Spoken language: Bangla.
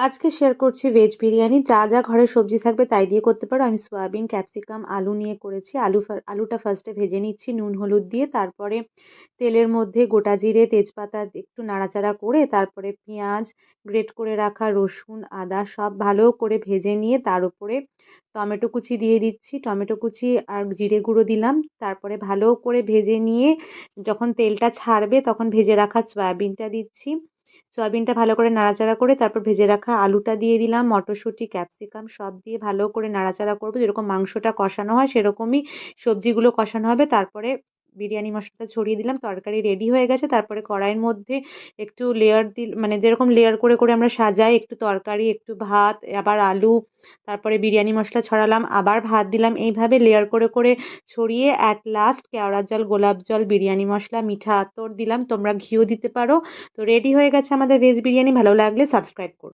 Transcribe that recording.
আজকে শেয়ার করছি ভেজ বিরিয়ানি। যা, যা ঘরে সবজি থাকবে তাই দিয়ে করতে পারো। আমি সয়াবিন, ক্যাপসিকাম, আলু নিয়ে করেছি। আলুটা ফার্স্টে ভেজে নিচ্ছি নুন হলুদ দিয়ে। তারপরে তেলের মধ্যে গোটা জিরে, তেজপাতা একটু নাড়াচাড়া করে তারপরে পেঁয়াজ, গ্রেট করে রাখা রসুন, আদা সব ভালো করে ভেজে নিয়ে তার উপরে টমেটো কুচি দিয়ে দিচ্ছি। টমেটো কুচি আর জিরে গুঁড়ো দিলাম। তারপরে ভালো করে ভেজে নিয়ে যখন তেলটা ছাড়বে তখন ভেজে রাখা সয়াবিনটা দিচ্ছি। সয়াবিনটা ভালো করে নাড়াচাড়া করে তারপর ভেজে রাখা আলুটা দিয়ে দিলাম, মটরশুঁটি, ক্যাপসিকাম সব দিয়ে ভালো করে নাড়াচাড়া করবো। যেরকম মাংসটা কষানো হয় সেরকমই সবজিগুলো কষানো হবে। তারপরে বিরিয়ানি মশলাটা ছড়িয়ে দিলাম। তরকারি রেডি হয়ে গেছে। তারপরে কড়াইয়ের মধ্যে একটু লেয়ার মানে যেরকম লেয়ার করে করে আমরা সাজাই, একটু তরকারি, একটু ভাত, আবার আলু, তারপরে বিরিয়ানি মশলা ছড়ালাম, আবার ভাত দিলাম। এইভাবে লেয়ার করে করে ছড়িয়ে অ্যাট লাস্ট কেওড়া জল, গোলাপ জল, বিরিয়ানি মশলা, মিঠা আতর দিলাম। তোমরা ঘিও দিতে পারো। তো রেডি হয়ে গেছে আমাদের ভেজ বিরিয়ানি। ভালো লাগলে সাবস্ক্রাইব করো।